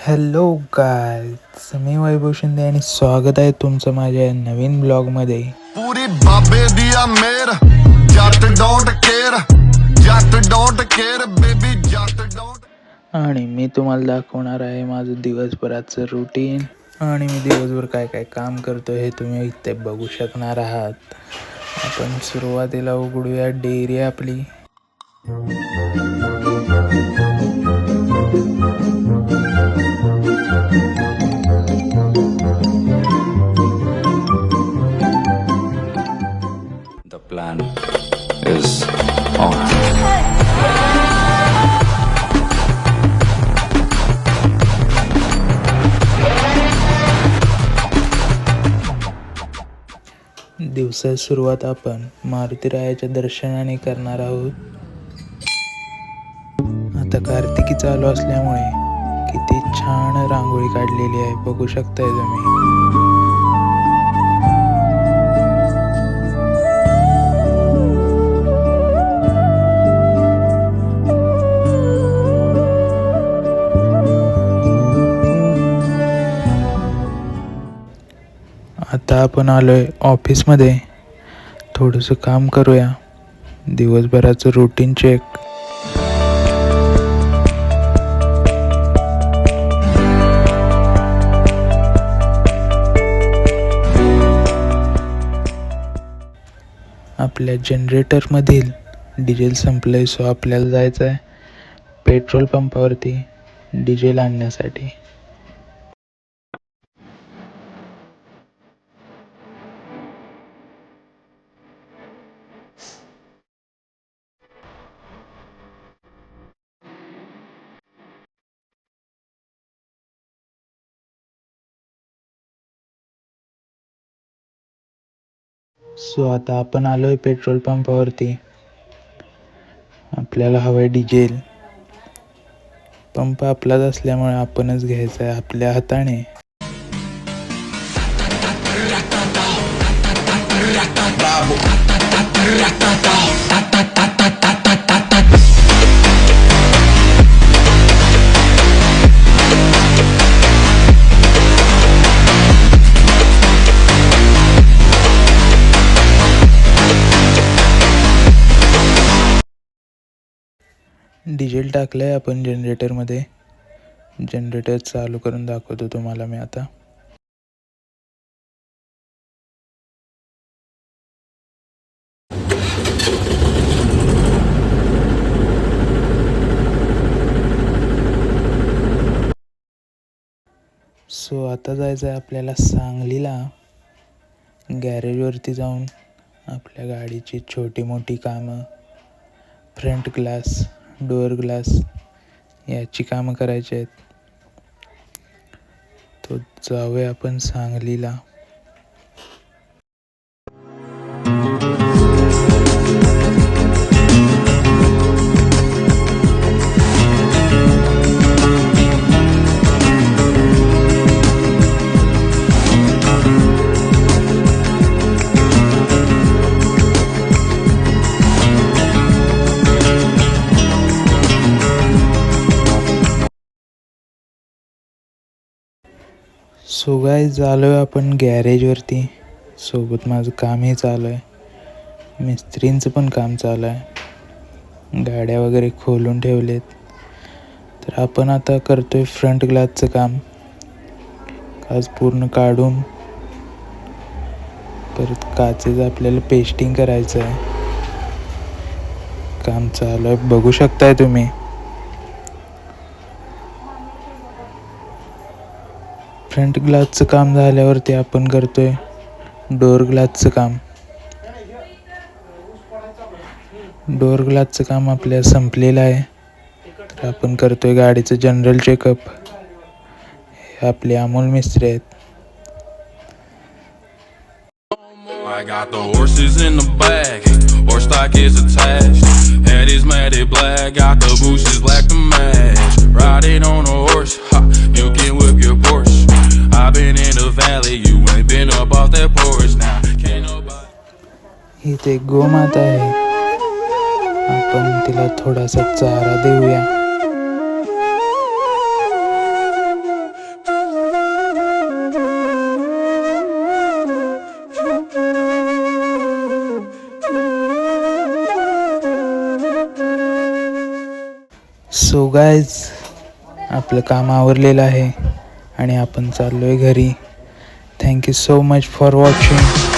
Hello guys, मी वैभव शिंदे आणि स्वागत आहे तुमचं माझ्या नवीन ब्लॉगमध्ये. पूरी बाबे दिया मेर जट डोंट केअर बेबी जट डोंट. आणि मी तुम्हाला दाखवणार आहे माझं दिवसभराचं रुटीन आणि मी दिवसभर काय काय काम करतो हे तुम्ही इथे बघू शकणार आहात. आपण सुरुवातीला उघडूया डेअरी आपली. The plan is on. दिवसाची सुरुवात आपण मारुतीरायाच्या दर्शनाने करणार आहोत. आता कार्तिकी चालू असल्यामुळे किती छान रांगोळी काढलेली आहे बघू शकताय तुम्ही. आता आपण आलोय ऑफिसमध्ये. थोडंसं काम करूया. दिवसभराचं रुटीन चेक. आपल्या जनरेटरमधील डिझेल संपलंय, सो आपल्याला जायचं आहे पेट्रोल पंपावरती डिझेल आणण्यासाठी. सो आता आपण आलोय पेट्रोल पंपावरती. आपल्याला हवंय डिझेल. पंप आपलाच असल्यामुळे आपणच घ्यायचं आहे आपल्या हाताने. डिझेल टाकलंय आपण जनरेटरमध्ये. जनरेटर चालू करून दाखवतो तुम्हाला मी आता. सो आता जायचं आहे आपल्याला सांगलीला. गॅरेजवरती जाऊन आपल्या गाडीची छोटी मोठी कामं, फ्रंट ग्लास, डोअर ग्लास याची कामं करायची आहेत. तो जाऊया आपण सांगलीला. सो गाईज, आलोय आपण गॅरेजवरती. सोबत माझं कामही चालू आहे. मिस्त्रींचं पण काम चालू आहे. गाड्या वगैरे खोलून ठेवलेत. तर आपण आता करतोय फ्रंट ग्लासचं काम. काच पूर्ण काढून परत काचेचं आपल्याला पेस्टिंग करायचं आहे. काम चालू आहे बघू शकताय तुम्ही. फ्रंट ग्लासचं काम झाल्यावरती आपण करतोय डोअर ग्लासचं काम. डोअर ग्लासचं काम आपल्या संपलेलं आहे. तर आपण करतोय गाडीचं जनरल चेकअप. हे आपले अमोल मिस्त्री आहेत. I got the horses in the back, horse stock is attached. Head is matted black, got the bushes black to match. Riding on a horse, ha, you can whip your Porsche. I've been in the valley, you ain't been up off that porch. Now can't nobody. इथे गोमाता आहे. आपण तिला थोडासा चारा देऊया. So guys आपलं काम आवरलेलं आहे आणि आपण चाललो आहे घरी. Thank you so much for watching.